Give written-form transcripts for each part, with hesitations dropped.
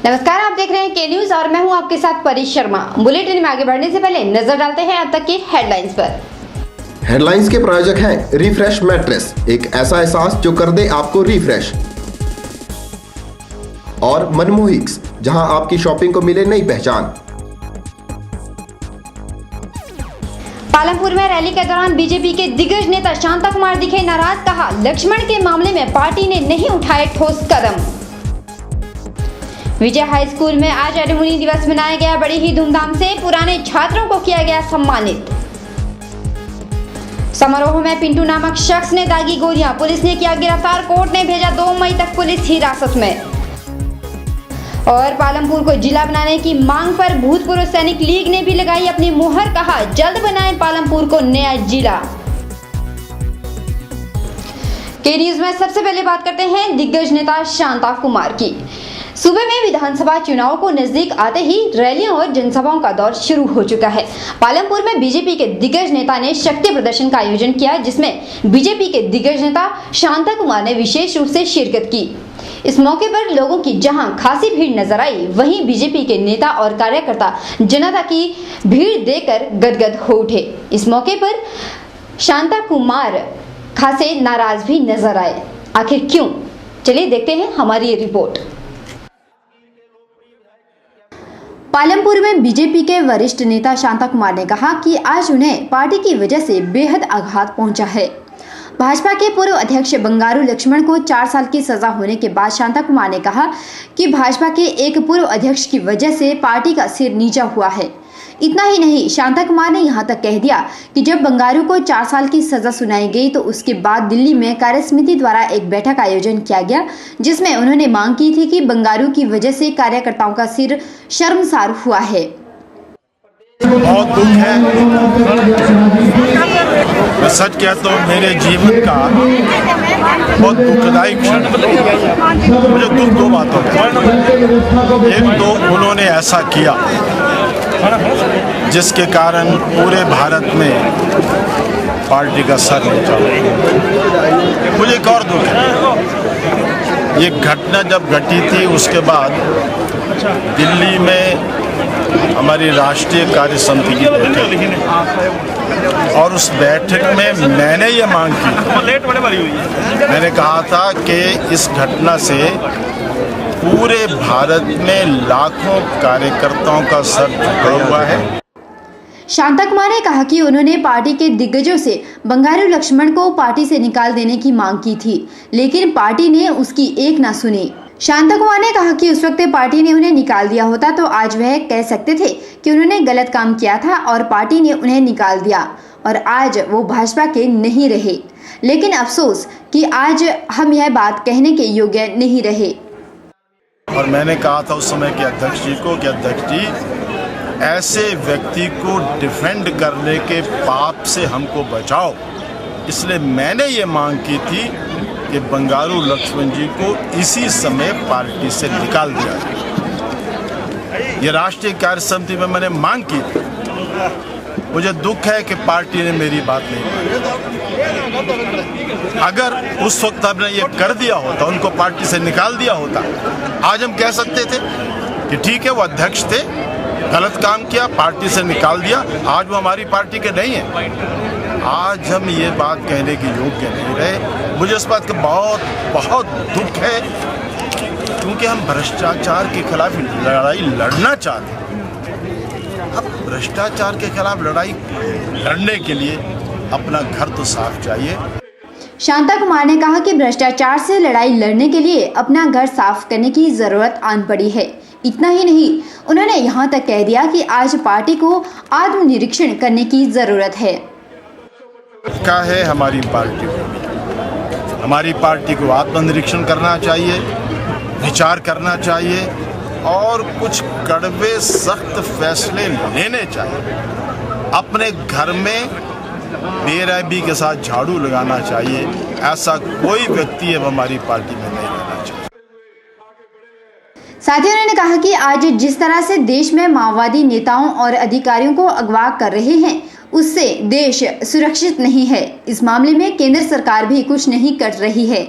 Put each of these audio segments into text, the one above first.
नमस्कार, आप देख रहे हैं के न्यूज और मैं हूं आपके साथ परी शर्मा। बुलेटिन में आगे बढ़ने से पहले नजर डालते हैं अब तक की हेडलाइंस पर। हेडलाइंस के प्रायोजक हैं रिफ्रेश मैट्रेस, एक ऐसा एहसास जो कर दे आपको रिफ्रेश, और मनमोहिक्स, जहां आपकी शॉपिंग को मिले नई पहचान। पालमपुर में रैली के दौरान बीजेपी के दिग्गज नेता शांता कुमार दिखे नाराज, कहा लक्ष्मण के मामले में पार्टी ने नहीं उठाए ठोस कदम। विजय हाई स्कूल में आज एलुमनी दिवस मनाया गया, बड़ी ही धूमधाम से पुराने छात्रों को किया गया सम्मानित। समारोह में पिंटू नामक शख्स ने दागी गोलियां, पुलिस ने किया गिरफ्तार, कोर्ट ने भेजा 2 मई तक पुलिस हिरासत में। और पालमपुर को जिला बनाने की मांग पर भूतपूर्व सैनिक लीग ने भी लगाई अपनी मुहर, कहा जल्द बनाएं पालमपुर को नया जिला। के न्यूज में सबसे पहले बात करते हैं दिग्गज नेता शांता कुमार की। सूबे में विधानसभा चुनाव को नजदीक आते ही रैलियों और जनसभाओं का दौर शुरू हो चुका है। पालमपुर में बीजेपी के दिग्गज नेता ने शक्ति प्रदर्शन का आयोजन किया, जिसमें बीजेपी के दिग्गज नेता शांता कुमार ने विशेष रूप से शिरकत की। इस मौके पर लोगों की जहां खासी भीड़ नजर आई, वहीं बीजेपी के नेता और कार्यकर्ता जनता की भीड़ देखकर गदगद हो उठे। इस मौके पर शांता कुमार खासे नाराज भी नजर आए। आखिर क्यों? चलिए देखते हैं हमारी ये रिपोर्ट। पालमपुर में बीजेपी के वरिष्ठ नेता शांता कुमार ने कहा कि आज उन्हें पार्टी की वजह से बेहद आघात पहुंचा है। भाजपा के पूर्व अध्यक्ष बंगारू लक्ष्मण को 4 साल की सजा होने के बाद शांता कुमार ने कहा कि भाजपा के एक पूर्व अध्यक्ष की वजह से पार्टी का सिर नीचा हुआ है। इतना ही नहीं, शांता कुमार ने यहां तक कह दिया कि जब बंगारू को 4 साल की सजा सुनाई गई तो उसके बाद दिल्ली में कार्यसमिति द्वारा एक बैठक का आयोजन किया गया, जिसमें उन्होंने मांग की थी कि बंगारू की वजह से कार्यकर्ताओं का सिर शर्मसार हुआ है। बहुत दुख है। मैं सच कहता हूँ, मेरे जीवन का बहुत दुखदायी क्षण। मुझे दुख 2 बातों का। एक तो उन्होंने ऐसा किया जिसके कारण पूरे भारत में पार्टी का सर नीचा। मुझे एक और दुख है, ये घटना जब घटी थी उसके बाद दिल्ली में हमारी राष्ट्रीय कार्य समिति की बैठक, और उस बैठक में मैंने ये मांग की, मैंने कहा था कि इस घटना से पूरे भारत में लाखों कार्यकर्ताओं का सर झुका हुआ है। शांता कुमार ने कहा कि उन्होंने पार्टी के दिग्गजों से बंगारू लक्ष्मण को पार्टी से निकाल देने की मांग की थी, लेकिन पार्टी ने उसकी एक ना सुनी। शांता कुमार ने कहा कि उस वक्त पार्टी ने उन्हें निकाल दिया होता तो आज वह कह सकते थे कि उन्होंने गलत काम किया था और पार्टी ने उन्हें निकाल दिया और आज वो भाजपा के नहीं रहे। लेकिन अफसोस कि आज हम यह बात कहने के योग्य नहीं रहे। और मैंने कहा था उस समय के अध्यक्ष जी को कि अध्यक्ष जी, ऐसे व्यक्ति को डिफेंड करने के पाप से हमको बचाओ। इसलिए मैंने ये मांग की थी कि बंगारू लक्ष्मण जी को इसी समय पार्टी से निकाल दिया जाए। ये राष्ट्रीय कार्य समिति में मैंने मांग की थी। मुझे दुख है कि पार्टी ने मेरी बात नहीं मानी। अगर उस वक्त हमने ये कर दिया होता, उनको पार्टी से निकाल दिया होता, आज हम कह सकते थे कि ठीक है, वो अध्यक्ष थे, गलत काम किया, पार्टी से निकाल दिया, आज वो हमारी पार्टी के नहीं है। आज हम ये बात कहने के योग्य नहीं रहे। मुझे इस बात का बहुत बहुत दुख है, क्योंकि हम भ्रष्टाचार के खिलाफ लड़ाई लड़ना चाहते हैं। अब भ्रष्टाचार के खिलाफ लड़ाई लड़ने के लिए अपना घर तो साफ चाहिए। शांता कुमार ने कहा कि भ्रष्टाचार से लड़ाई लड़ने के लिए अपना घर साफ करने की जरूरत आन पड़ी है। इतना ही नहीं, उन्होंने यहाँ तक कह दिया कि आज पार्टी को आत्मनिरीक्षण करने की जरूरत है। क्या है हमारी पार्टी को आत्मनिरीक्षण करना चाहिए, विचार करना चाहिए और कुछ कड़वे सख्त फैसले लेने चाहिए। अपने घर में बेरहमी के साथ झाड़ू लगाना चाहिए। ऐसा कोई व्यक्ति अब हमारी पार्टी में नहीं रहना चाहिए। साथ ही उन्होंने कहा कि आज जिस तरह से देश में माओवादी नेताओं और अधिकारियों को अगवा कर रहे हैं, उससे देश सुरक्षित नहीं है। इस मामले में केंद्र सरकार भी कुछ नहीं कर रही है।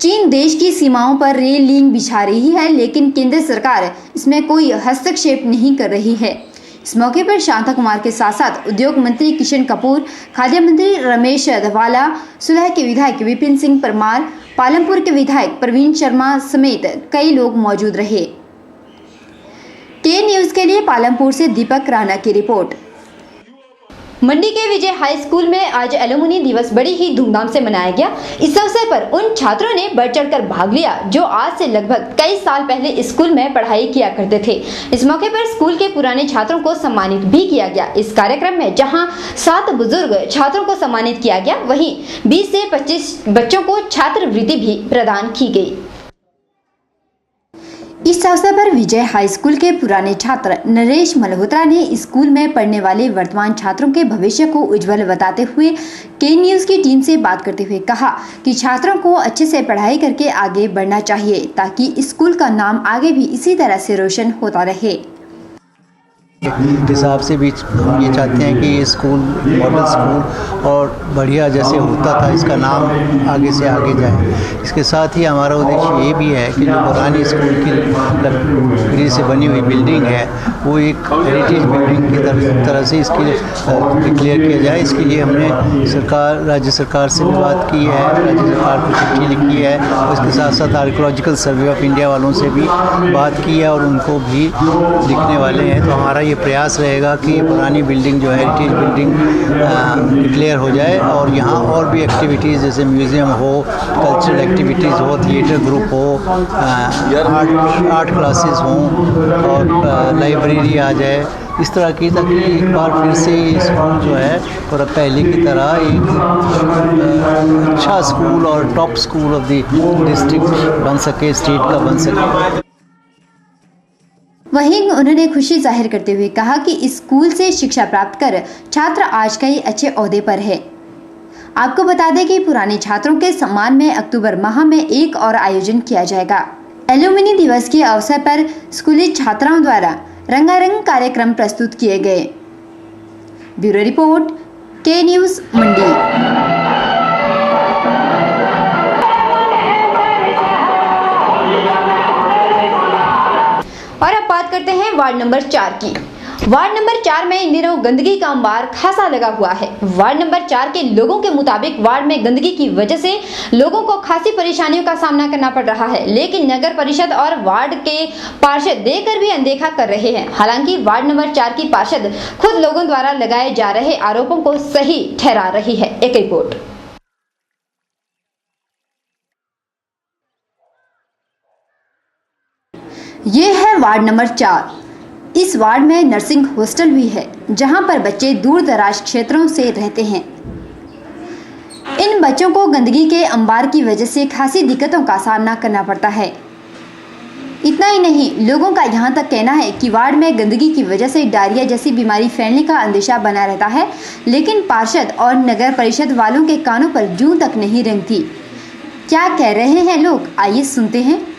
चीन देश की सीमाओं पर रेल लिंक बिछा रही है, लेकिन केंद्र सरकार इसमें कोई हस्तक्षेप नहीं कर रही है। इस मौके पर शांता कुमार के साथ साथ उद्योग मंत्री किशन कपूर, खाद्य मंत्री रमेश धवाला, सुलह के विधायक विपिन सिंह परमार, पालमपुर के विधायक प्रवीण शर्मा समेत कई लोग मौजूद रहे। के न्यूज के लिए पालमपुर से दीपक राणा की रिपोर्ट। मंडी के विजय हाई स्कूल में आज एलुमनी दिवस बड़ी ही धूमधाम से मनाया गया। इस अवसर पर उन छात्रों ने बढ़ चढ़कर भाग लिया जो आज से लगभग कई साल पहले स्कूल में पढ़ाई किया करते थे। इस मौके पर स्कूल के पुराने छात्रों को सम्मानित भी किया गया। इस कार्यक्रम में जहां 7 बुजुर्ग छात्रों को सम्मानित किया गया, वहीं 20 से 25 बच्चों को छात्रवृत्ति भी प्रदान की गई। इस अवसर पर विजय हाई स्कूल के पुराने छात्र नरेश मल्होत्रा ने स्कूल में पढ़ने वाले वर्तमान छात्रों के भविष्य को उज्जवल बताते हुए के न्यूज की टीम से बात करते हुए कहा कि छात्रों को अच्छे से पढ़ाई करके आगे बढ़ना चाहिए ताकि स्कूल का नाम आगे भी इसी तरह से रोशन होता रहे। हिसाब से भी हम ये चाहते हैं कि ये स्कूल मॉडल स्कूल और बढ़िया जैसे होता था इसका नाम आगे से आगे जाए। इसके साथ ही हमारा उद्देश्य ये भी है कि जो पुरानी स्कूल की लकड़ी से बनी हुई बिल्डिंग है वो एक हेरिटेज बिल्डिंग की तरह से इसकी डिक्लेयर किया जाए। इसके लिए हमने राज्य सरकार से भी बात की है, राज्य सरकार को चिट्ठी लिखी है और इसके साथ साथ आर्कियोलॉजिकल सर्वे ऑफ इंडिया वालों से भी बात की है और उनको भी लिखने वाले हैं। तो हमारा ये प्रयास रहेगा कि पुरानी बिल्डिंग जो है हेरिटेज बिल्डिंग डिक्लेयर हो जाए और यहाँ और भी एक्टिविटीज़ जैसे म्यूज़ियम हो, कल्चरल एक्टिविटीज़ हो, थिएटर ग्रुप हो, आर्ट क्लासेस हों और लाइब्रेरी आ जाए इस तरह की, ताकि एक बार फिर से ये स्कूल जो है और पहले की तरह एक अच्छा स्कूल और top school of the district बन सके, स्टेट का बन सके। वहीं उन्होंने खुशी जाहिर करते हुए कहा कि इस स्कूल से शिक्षा प्राप्त कर छात्र आज कई अच्छे ओहदे पर है। आपको बता दें कि पुराने छात्रों के सम्मान में अक्टूबर माह में एक और आयोजन किया जाएगा। एलुमनी दिवस के अवसर पर स्कूली छात्राओं द्वारा रंगारंग कार्यक्रम प्रस्तुत किए गए। ब्यूरो रिपोर्ट, के न्यूज मंडी। और अब बात करते हैं वार्ड नंबर 4 की। वार्ड नंबर 4 में इन दिनों गंदगी का अंबार खासा लगा हुआ है। वार्ड नंबर 4 के लोगों के मुताबिक वार्ड में गंदगी की वजह से लोगों को खासी परेशानियों का सामना करना पड़ रहा है, लेकिन नगर परिषद और वार्ड के पार्षद देकर भी अनदेखा कर रहे हैं। हालांकि वार्ड नंबर 4 की पार्षद खुद लोगों द्वारा लगाए जा रहे आरोपों को सही ठहरा रही है। एक रिपोर्ट। ये है वार्ड नंबर 4। इस वार्ड में नर्सिंग हॉस्टल भी है, जहां पर बच्चे दूर दराज क्षेत्रों से रहते हैं। इन बच्चों को गंदगी के अंबार की वजह से खासी दिक्कतों का सामना करना पड़ता है। इतना ही नहीं, लोगों का यहां तक कहना है कि वार्ड में गंदगी की वजह से डायरिया जैसी बीमारी फैलने का अंदेशा बना रहता है, लेकिन पार्षद और नगर परिषद वालों के कानों पर जूं तक नहीं रेंगती। क्या कह रहे हैं लोग, आइए सुनते हैं।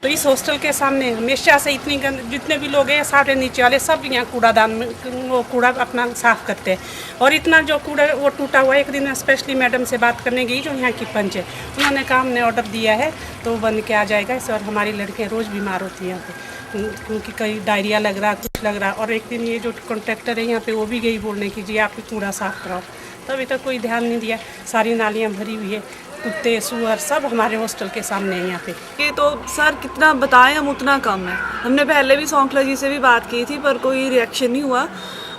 तो इस हॉस्टल के सामने हमेशा से इतनी जितने भी लोग हैं सारे नीचे वाले सब यहाँ कूड़ादान में वो कूड़ा अपना साफ करते हैं और इतना जो कूड़ा वो टूटा हुआ। एक दिन स्पेशली मैडम से बात करने गई जो यहाँ की पंच है, उन्होंने कहा हमने ऑर्डर दिया है तो बन के आ जाएगा इस, और हमारी लड़कियाँ रोज़ बीमार होती हैं यहाँ पे क्योंकि कहीं डायरिया लग रहा, कुछ लग रहा। और एक दिन ये जो कॉन्ट्रैक्टर है यहाँ पे वो भी गई बोलने की जी आप कूड़ा साफ कराओ, तो अभी तक कोई ध्यान नहीं दिया। सारी नालियाँ भरी हुई है, कुत्ते सुअर सब हमारे हॉस्टल के सामने है यहाँ पे। ये तो सर कितना बताएं हम उतना कम है। हमने पहले भी सौंखला जी से भी बात की थी पर कोई रिएक्शन नहीं हुआ।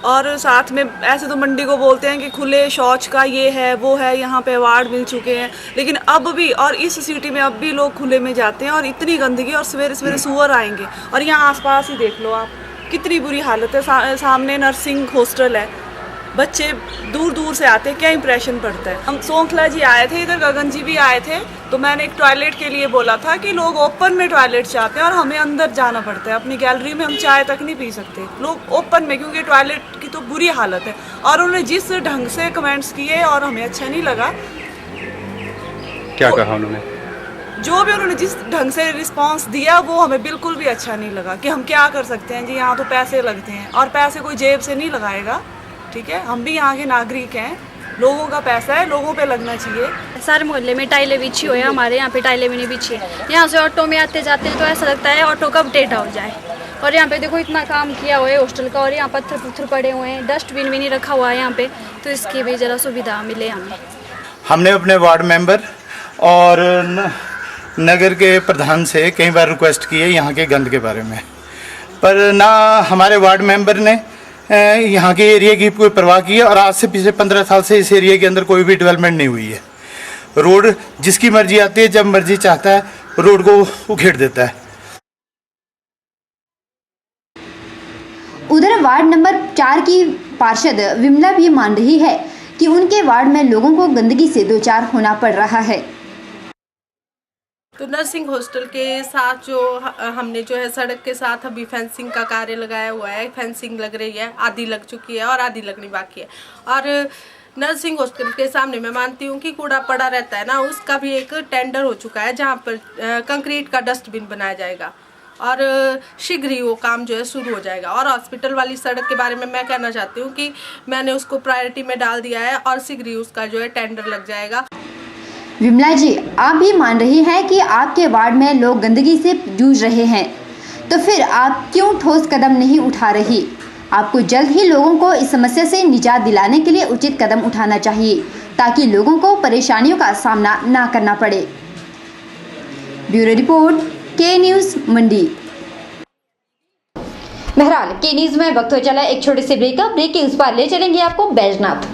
और साथ में ऐसे तो मंडी को बोलते हैं कि खुले शौच का ये है वो है, यहाँ पे अवार्ड मिल चुके हैं, लेकिन अब भी और इस सिटी में अब भी लोग खुले में जाते हैं और इतनी गंदगी और सवेरे सवेरे सुअर आएंगे। और यहाँ आसपास ही देख लो आप कितनी बुरी हालत है। सामने नर्सिंग हॉस्टल है, बच्चे दूर दूर से आते हैं, क्या इंप्रेशन पड़ता है। हम सौंखला जी आए थे, इधर गगन जी भी आए थे, तो मैंने एक टॉयलेट के लिए बोला था कि लोग ओपन में टॉयलेट चाहते हैं और हमें अंदर जाना पड़ता है। अपनी गैलरी में हम चाय तक नहीं पी सकते, लोग ओपन में, क्योंकि टॉयलेट की तो बुरी हालत है। और उन्होंने जिस ढंग से कमेंट्स किए और हमें अच्छा नहीं लगा। क्या कहा उन्होंने? जो भी उन्होंने जिस ढंग से रिस्पांस दिया वो हमें बिल्कुल भी अच्छा नहीं लगा कि हम क्या कर सकते हैं जी, यहाँ तो पैसे लगते हैं और पैसे कोई जेब से नहीं लगाएगा। ठीक है, हम भी यहाँ के नागरिक हैं, लोगों का पैसा है, लोगों पे लगना चाहिए। सारे मोहल्ले में टाइलें बिछी हुई है, हमारे यहाँ पे टाइलें भी नहीं बिछी है। यहाँ से ऑटो में आते जाते तो ऐसा लगता है ऑटो कब टेढ़ा हो जाए। और यहाँ पे देखो इतना काम किया हुआ है हॉस्टल का, और यहाँ पत्थर पुत्थर पड़े हुए हैं, डस्टबिन भी नहीं रखा हुआ है यहाँ पे, तो इसकी भी ज़रा सुविधा मिले हमें। हमने अपने वार्ड मेंबर और नगर के प्रधान से कई बार रिक्वेस्ट की है यहाँ के गंद के बारे में, पर ना हमारे वार्ड मेंबर ने यहाँ के एरिया की कोई परवाह की है। और आज से पिछले 15 साल से इस एरिया के अंदर कोई भी डेवलपमेंट नहीं हुई है। रोड जिसकी मर्जी आती है, जब मर्जी चाहता है रोड को उखेड़ देता है। उधर वार्ड नंबर 4 की पार्षद विमला भी मान रही है कि उनके वार्ड में लोगों को गंदगी से दो चार होना पड़ रहा है। तो नर्सिंग हॉस्टल के साथ जो हमने जो है सड़क के साथ अभी फेंसिंग का कार्य लगाया हुआ है। फेंसिंग लग रही है, आधी लग चुकी है और आधी लगनी बाकी है। और नर्सिंग हॉस्टल के सामने मैं मानती हूँ कि कूड़ा पड़ा रहता है ना, उसका भी एक टेंडर हो चुका है जहाँ पर कंक्रीट का डस्टबिन बनाया जाएगा और शीघ्र ही वो काम जो है शुरू हो जाएगा। और हॉस्पिटल वाली सड़क के बारे में मैं कहना चाहती हूँ कि मैंने उसको प्रायोरिटी में डाल दिया है और शीघ्र ही उसका जो है टेंडर लग जाएगा। विमला जी, आप भी मान रही हैं कि आपके वार्ड में लोग गंदगी से जूझ रहे हैं, तो फिर आप क्यों ठोस कदम नहीं उठा रही? आपको जल्द ही लोगों को इस समस्या से निजात दिलाने के लिए उचित कदम उठाना चाहिए ताकि लोगों को परेशानियों का सामना ना करना पड़े। ब्यूरो रिपोर्ट, के न्यूज़ मंडी। बहरहाल के न्यूज़ में वक्त हो चला एक छोटे से ब्रेक का। ब्रेक के उस पार ले चलेंगे आपको बैजनाथ।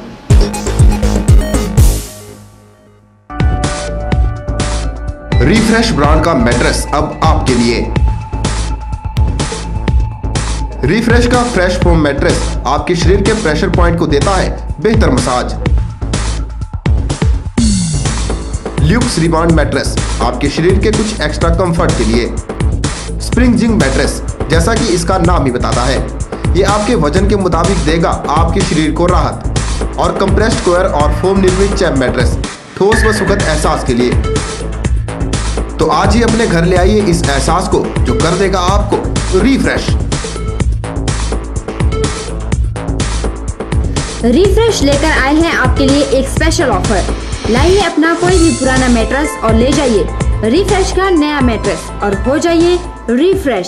रिफ्रेश ब्रांड का मैट्रेस अब आपके लिए। रिफ्रेश का फ्रेश फोम मैट्रेस आपके शरीर के प्रेशर पॉइंट को देता है बेहतर मसाज। ल्यूक्स रिबाउंड मैट्रेस आपके शरीर के कुछ एक्स्ट्रा कंफर्ट के लिए। स्प्रिंग जिंग मैट्रेस, जैसा कि इसका नाम ही बताता है, ये आपके वजन के मुताबिक देगा आपके शरीर को राहत। और कंप्रेस्ड कोयर और फोम निर्मित चैप मैट्रेस, ठोस व सुखद एहसास के लिए। तो आज ही अपने घर ले आइए इस एहसास को जो कर देगा आपको रिफ्रेश। रिफ्रेश लेकर आए हैं आपके लिए एक स्पेशल ऑफर। लाइए अपना कोई भी पुराना मैट्रेस और ले जाइए रिफ्रेश का नया मैट्रेस और हो जाइए रिफ्रेश।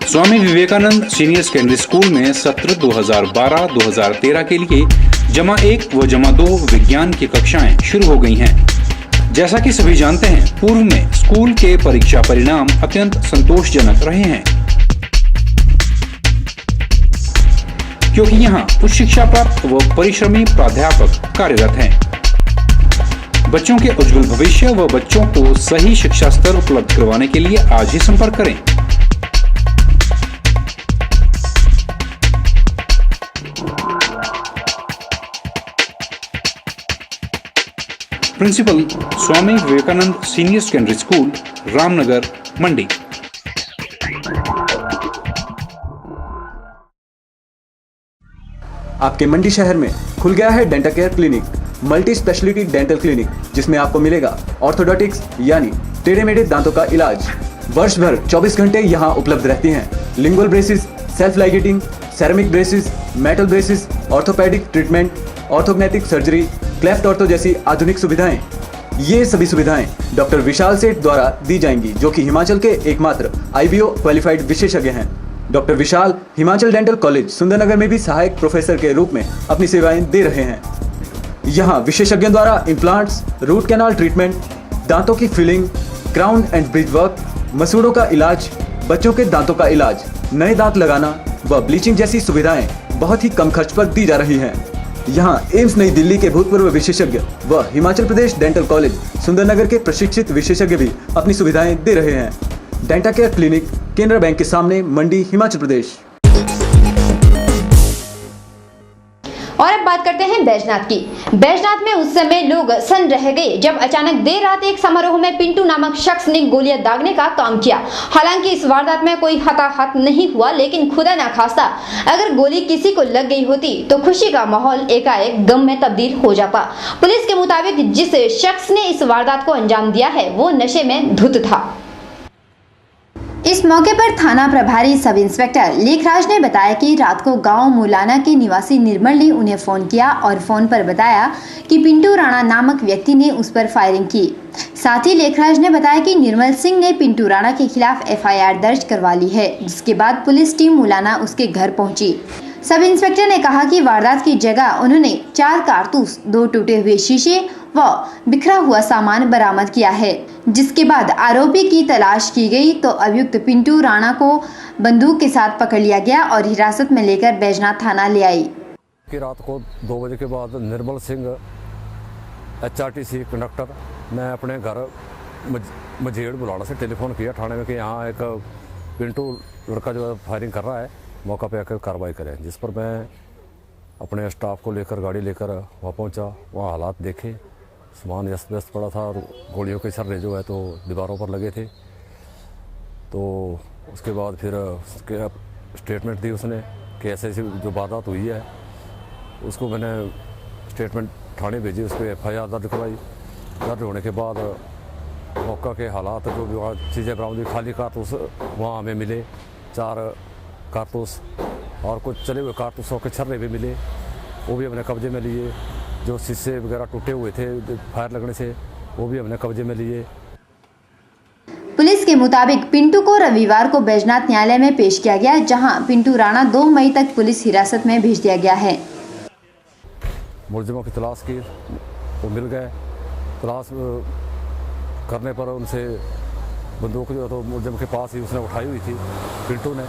स्वामी विवेकानंद सीनियर सेकेंडरी स्कूल में सत्र 2012-2013 के लिए जमा 1 व जमा 2 विज्ञान की कक्षाएं शुरू हो गई हैं। जैसा कि सभी जानते हैं, पूर्व में स्कूल के परीक्षा परिणाम अत्यंत संतोषजनक रहे हैं, क्योंकि यहाँ उच्च शिक्षा प्राप्त व परिश्रमी प्राध्यापक कार्यरत हैं। बच्चों के उज्जवल भविष्य व बच्चों को सही शिक्षा स्तर उपलब्ध करवाने के लिए आज ही संपर्क करें। Principal, Swami Vivekanand senior secondary school, Ramnagar, Mandi. आपके मंडी शहर में खुल गया है dental care clinic, multi speciality dental clinic, जिसमें आपको मिलेगा ऑर्थोडोंटिक्स यानी टेढ़े मेढ़े दांतों का इलाज। वर्ष भर 24 घंटे यहाँ उपलब्ध रहती हैं। Lingual braces, self ligating, ceramic braces, metal braces, orthopedic treatment, orthognathic surgery, cleft ortho जैसी आधुनिक सुविधाएं। ये सभी सुविधाएं डॉक्टर विशाल सेठ द्वारा दी जाएंगी, जो कि हिमाचल के एकमात्र IBO क्वालिफाइड विशेषज्ञ हैं। डॉक्टर विशाल हिमाचल डेंटल कॉलेज सुंदरनगर में भी सहायक प्रोफेसर के रूप में अपनी सेवाएं दे रहे हैं। यहाँ विशेषज्ञों द्वारा इम्प्लांट्स, रूट कैनाल ट्रीटमेंट, दांतों की filling, crown and bridge work, मसूड़ों का इलाज, बच्चों के दांतों का इलाज, नए दांत लगाना व ब्लीचिंग जैसी सुविधाएं बहुत ही कम खर्च पर दी जा रही हैं। यहाँ एम्स नई दिल्ली के भूतपूर्व विशेषज्ञ व हिमाचल प्रदेश डेंटल कॉलेज सुंदरनगर के प्रशिक्षित विशेषज्ञ भी अपनी सुविधाएं दे रहे हैं। Dental care clinic, Canara bank के सामने, मंडी, हिमाचल प्रदेश। और अब बात करते हैं बैजनाथ की। बैजनाथ में उस समय लोग सन्न रह गए जब अचानक देर रात एक समारोह में पिंटू नामक शख्स ने गोलियां दागने का काम किया। हालांकि इस वारदात में कोई हताहत नहीं हुआ, लेकिन खुदा ना खास्ता अगर गोली किसी को लग गई होती तो खुशी का माहौल एकाएक गम में तब्दील हो जाता। पुलिस के मुताबिक जिस शख्स ने इस वारदात को अंजाम दिया है वो नशे में धुत था। इस मौके पर थाना प्रभारी सब इंस्पेक्टर लेखराज ने बताया कि रात को गांव मुलाना के निवासी निर्मल ने उन्हें फोन किया और फोन पर बताया कि पिंटू राणा नामक व्यक्ति ने उस पर फायरिंग की। साथ ही लेखराज ने बताया कि निर्मल सिंह ने पिंटू राणा के खिलाफ FIR दर्ज करवा ली है, जिसके बाद पुलिस टीम मुलाना उसके घर पहुंची। सब इंस्पेक्टर ने कहा कि वारदात की जगह उन्होंने 4 कारतूस, 2 टूटे हुए शीशे व बिखरा हुआ सामान बरामद किया है। जिसके बाद आरोपी की तलाश की गई तो अभियुक्त पिंटू राणा को बंदूक के साथ पकड़ लिया गया और हिरासत में लेकर बैजनाथ थाना ले आई। कि रात को 2 बजे के बाद निर्मल सिंह HRTC कंडक्टर ने अपने घर मझेड़ बुलाना से टेलीफोन किया थाने में कि यहाँ एक पिंटू लड़का जो है फायरिंग कर रहा है, मौका पे आकर कार्रवाई करें। जिस पर मैं अपने स्टाफ को लेकर गाड़ी लेकर वहाँ पहुँचा। वहाँ हालात देखे, सामान अस्त व्यस्त पड़ा था और गोलियों के छर्रे जो है तो दीवारों पर लगे थे। तो उसके बाद फिर उसके स्टेटमेंट दी उसने कि ऐसे ऐसी जो वारदात हुई है, उसको मैंने स्टेटमेंट थाने भेजी, उस पर FIR दर्ज करवाई। दर्ज होने के बाद मौका के हालात जो भी वहाँ चीज़ें बरामद हुई, खाली कारतूस वहाँ हमें मिले 4 कारतूस और कुछ चले हुए कारतूसों के छर्रे भी मिले, वो भी हमने कब्जे में लिए। जो शीशे वगैरह टूटे हुए थे फायर लगने से, वो भी हमने कब्जे में लिए। पुलिस के मुताबिक पिंटू को रविवार को बैजनाथ न्यायालय में पेश किया गया, जहां पिंटू राणा 2 मई तक पुलिस हिरासत में भेज दिया गया है। मुलजिमों की तलाश की, वो मिल गए। तलाश करने पर उनसे बंदूक जो तो मुलजिम के पास ही उसने उठाई हुई थी पिंटू ने।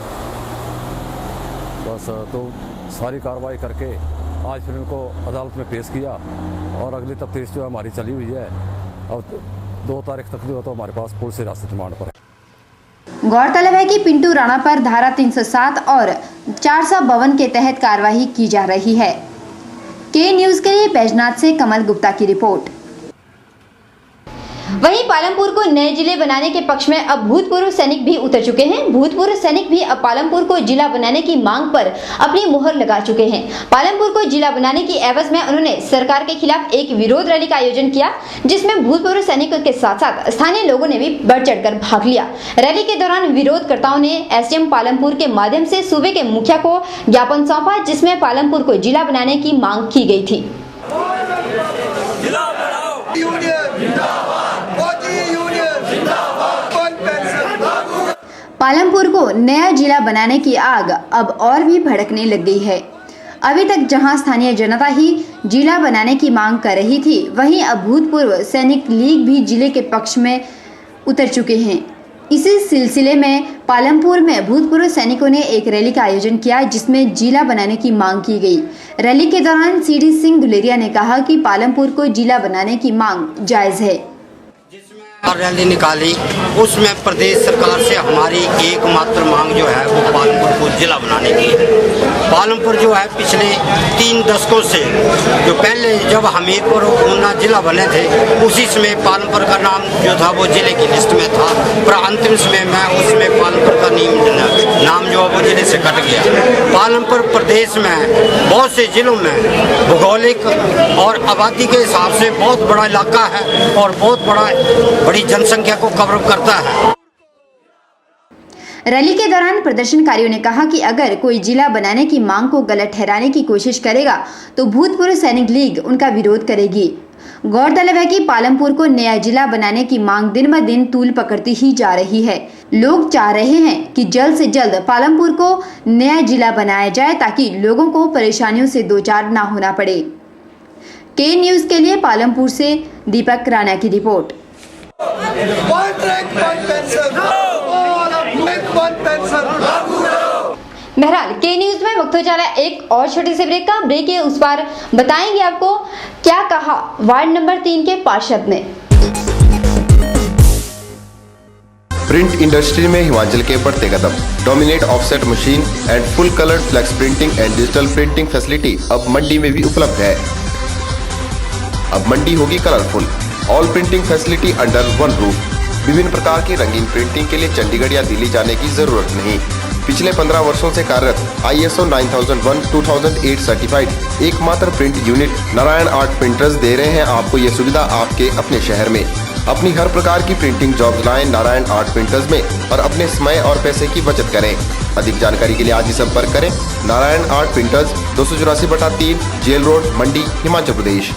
बस तो सारी कार्रवाई करके आज फिर उनको अदालत में पेश किया और अगली तफ्तीश जो हमारी चली हुई है। अब 2 तारीख तक जो है तो हमारे पास पुलिस हिरासत रिमांड पर है। गौरतलब है कि पिंटू राणा पर धारा 307 और 452 के तहत कार्रवाई की जा रही है। के न्यूज के लिए बैजनाथ से कमल गुप्ता की रिपोर्ट। वहीं पालमपुर को नए जिले बनाने के पक्ष में अब भूतपूर्व सैनिक भी उतर चुके हैं। भूतपूर्व सैनिक भी अब पालमपुर को जिला बनाने की मांग पर अपनी मुहर लगा चुके हैं। पालमपुर को जिला बनाने की एवज में उन्होंने सरकार के खिलाफ एक विरोध रैली का आयोजन किया, जिसमें भूतपूर्व सैनिकों के साथ साथ स्थानीय लोगों ने भी बढ़ चढ़कर भाग लिया। रैली के दौरान विरोधकर्ताओं ने SDM पालमपुर के माध्यम से सूबे के मुखिया को ज्ञापन सौंपा, जिसमें पालमपुर को जिला बनाने की मांग की गई थी। पालमपुर को नया जिला बनाने की आग अब और भी भड़कने लग गई है। अभी तक जहां स्थानीय जनता ही जिला बनाने की मांग कर रही थी, वहीं अब भूतपूर्व सैनिक लीग भी जिले के पक्ष में उतर चुके हैं। इसी सिलसिले में पालमपुर में भूतपूर्व सैनिकों ने एक रैली का आयोजन किया, जिसमें जिला बनाने की मांग की गई। रैली के दौरान CD सिंह दुलेरिया ने कहा कि पालमपुर को जिला बनाने की मांग जायज है। रैली निकाली, उसमें प्रदेश सरकार से हमारी एकमात्र मांग जो है वो पालमपुर को जिला बनाने की है। पालमपुर जो है पिछले 3 दशकों से, जो पहले जब हमीरपुर और ऊना जिला बने थे, उसी समय पालमपुर का नाम जो था वो जिले की लिस्ट में था, पर अंतिम समय में उसमें पालमपुर का नाम जो है वो जिले से कट गया। पालमपुर प्रदेश में बहुत से जिलों में भौगोलिक और आबादी के हिसाब से बहुत बड़ा इलाका है और बहुत बड़ी जनसंख्या को कवर करता है। रैली के दौरान प्रदर्शनकारियों ने कहा कि अगर कोई जिला बनाने की मांग को गलत ठहराने की कोशिश करेगा तो भूतपूर्व सैनिक लीग उनका विरोध करेगी। गौरतलब है कि पालमपुर को नया जिला बनाने की मांग दिन ब दिन तूल पकड़ती ही जा रही है। लोग चाह रहे हैं कि जल्द से जल्द पालमपुर को नया जिला बनाया जाए, ताकि लोगों को परेशानियों से दो चार ना होना पड़े। के न्यूज के लिए पालमपुर से दीपक राणा की रिपोर्ट। बहरहाल के न्यूज में वक्त हो जा रहा है एक और छोटे से ब्रेक का। ब्रेक के उस पार बताएंगे आपको क्या कहा वार्ड नंबर 3 के पार्षद ने। प्रिंट इंडस्ट्री में हिमाचल के बढ़ते कदम। Dominate offset machine and full colour flex printing and digital printing facility अब मंडी में भी उपलब्ध है। अब मंडी होगी colourful. All printing facility under one roof. विभिन्न प्रकार की रंगीन प्रिंटिंग के लिए चंडीगढ़ या दिल्ली जाने की जरूरत नहीं। पिछले 15 वर्षों से कार्यरत ISO 9001-2008 सर्टिफाइड एकमात्र print unit Narayan art printers दे रहे हैं आपको ये सुविधा आपके अपने शहर में। अपनी हर प्रकार की प्रिंटिंग जॉब लाएं नारायण आर्ट प्रिंटर्स में और अपने समय और पैसे की बचत करें। अधिक जानकारी के लिए आज ही संपर्क करें Narayan art printers 284/3 jail road Mandi Himachal Pradesh.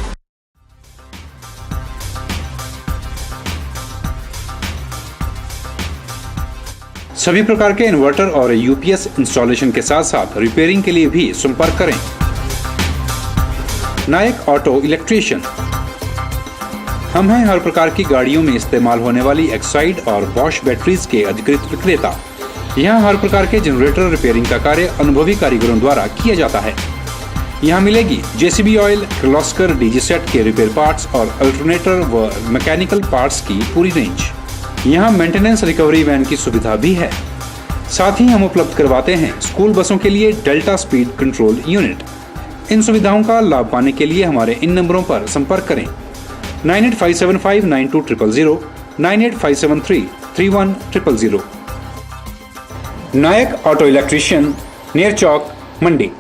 सभी प्रकार के इन्वर्टर और यूपीएस इंस्टॉलेशन के साथ साथ रिपेयरिंग के लिए भी संपर्क करें नायक ऑटो इलेक्ट्रीशियन। हम हैं हर प्रकार की गाड़ियों में इस्तेमाल होने वाली एक्साइड और बॉश बैटरीज के अधिकृत विक्रेता। यहाँ हर प्रकार के जनरेटर रिपेयरिंग का कार्य अनुभवी कारीगरों द्वारा किया जाता है। यहाँ मिलेगी JCB oil, Kirloskar DG set के रिपेयर पार्ट्स और अल्टरनेटर व मैकेनिकल पार्ट्स की पूरी रेंज। यहाँ मेंटेनेंस रिकवरी वैन की सुविधा भी है। साथ ही हम उपलब्ध करवाते हैं स्कूल बसों के लिए डेल्टा स्पीड कंट्रोल यूनिट। इन सुविधाओं का लाभ पाने के लिए हमारे इन नंबरों पर संपर्क करें 9857592000, 9857331000। नायक ऑटो इलेक्ट्रीशियन, नियर चौक, मंडी।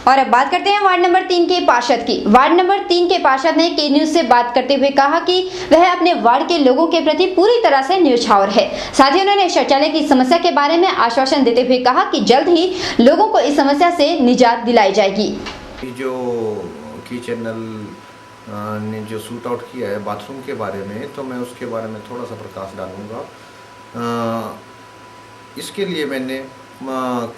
और अब बात करते हैं वार्ड नंबर 3 के पार्षद की। वार्ड नंबर 3 के पार्षद ने के न्यूज से बात करते हुए कहा कि वह अपने वार्ड के लोगों के प्रति पूरी तरह से न्यौछावर है। साथ ही उन्होंने शौचालय की समस्या के बारे में आश्वासन देते हुए कहा कि जल्द ही लोगों को इस समस्या से निजात दिलाई जाएगी। जो किचन ने जो शूट आउट किया है बाथरूम के बारे में, तो मैं उसके बारे में थोड़ा सा प्रकाश डालूंगा। इसके लिए मैंने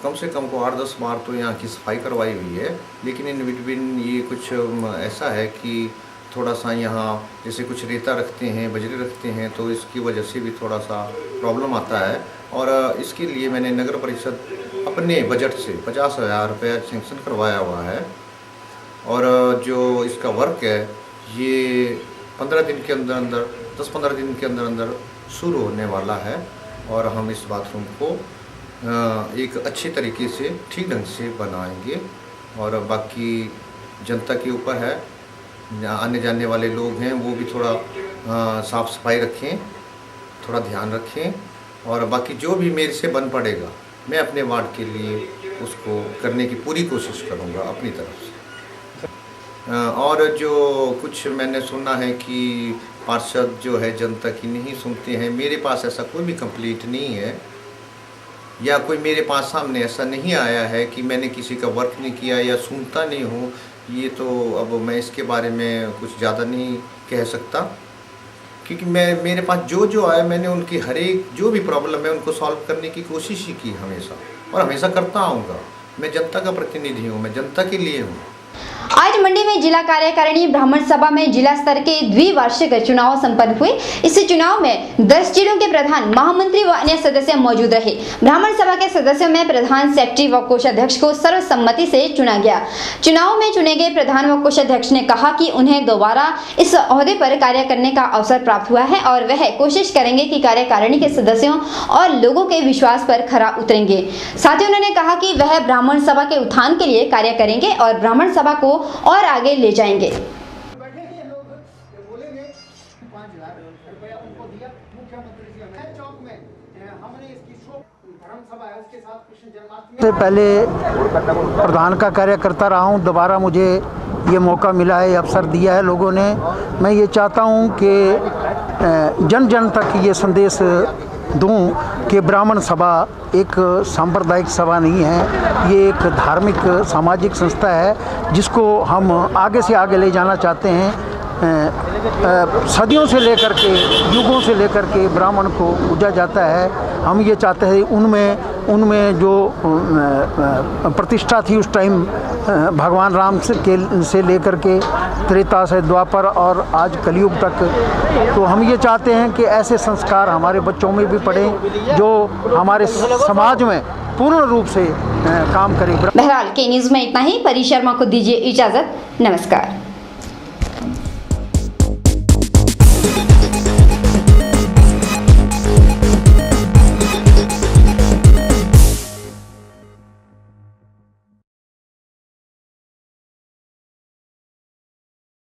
कम से कम को 8-10 बार तो यहाँ की सफाई करवाई हुई है, लेकिन इन बिटवीन ये कुछ ऐसा है कि थोड़ा सा यहाँ जैसे कुछ रेता रखते हैं, बजरी रखते हैं, तो इसकी वजह से भी थोड़ा सा प्रॉब्लम आता है। और इसके लिए मैंने नगर परिषद अपने बजट से 50,000 रुपया सेंक्शन करवाया हुआ है। और जो इसका वर्क है ये 15 दिन के अंदर अंदर 10-15 दिन के अंदर अंदर शुरू होने वाला है। और हम इस बाथरूम को एक अच्छे तरीके से ठीक ढंग से बनाएंगे। और बाकी जनता के ऊपर है, आने जाने वाले लोग हैं वो भी थोड़ा साफ़ सफाई रखें, थोड़ा ध्यान रखें। और बाकी जो भी मेरे से बन पड़ेगा मैं अपने वार्ड के लिए उसको करने की पूरी कोशिश करूँगा अपनी तरफ से। और जो कुछ मैंने सुना है कि पार्षद जो है जनता की नहीं सुनते हैं, मेरे पास ऐसा कोई भी कंप्लेंट नहीं है, या कोई मेरे पास सामने ऐसा नहीं आया है कि मैंने किसी का वर्क नहीं किया या सुनता नहीं हूँ। ये तो अब मैं इसके बारे में कुछ ज़्यादा नहीं कह सकता, क्योंकि मेरे पास जो आया मैंने उनकी हर एक जो भी प्रॉब्लम है उनको सॉल्व करने की कोशिश ही की हमेशा, और हमेशा करता आऊँगा। मैं जनता का प्रतिनिधि हूँ, मैं जनता के लिए हूँ। आज मंडी में जिला कार्यकारिणी ब्राह्मण सभा में जिला स्तर के द्विवार्षिक चुनाव संपन्न हुए। इस चुनाव में 10 जिलों के प्रधान, महामंत्री व अन्य सदस्य मौजूद रहे। ब्राह्मण सभा के सदस्यों में प्रधान, सेक्रेटरी व कोषाध्यक्ष को सर्वसम्मति से चुना गया। चुनाव में चुने गए प्रधान व कोषाध्यक्ष ने कहा कि उन्हें दोबारा इस ओहदे पर कार्य करने का अवसर प्राप्त हुआ है और वह कोशिश करेंगे कि कार्यकारिणी के सदस्यों और लोगों के विश्वास पर खरा उतरेंगे। साथ ही उन्होंने कहा कि वह ब्राह्मण सभा के उत्थान के लिए कार्य करेंगे और ब्राह्मण सभा को और आगे ले जाएंगे। से पहले प्रधान का कार्य करता रहा हूँ, दोबारा मुझे ये मौका मिला है, अवसर दिया है लोगों ने। मैं ये चाहता हूँ कि जन जन तक ये संदेश दूं कि ब्राह्मण सभा एक सांप्रदायिक सभा नहीं है, ये एक धार्मिक सामाजिक संस्था है जिसको हम आगे से आगे ले जाना चाहते हैं। सदियों से लेकर के, युगों से लेकर के ब्राह्मण को पूजा जाता है। हम ये चाहते हैं उनमें जो प्रतिष्ठा थी उस टाइम भगवान राम से लेकर के त्रेता से द्वापर और आज कलयुग तक, तो हम ये चाहते हैं कि ऐसे संस्कार हमारे बच्चों में भी पड़ें जो हमारे समाज में पूर्ण रूप से काम करें। बहरहाल के न्यूज़ में इतना ही। परी शर्मा को दीजिए इजाज़त। नमस्कार।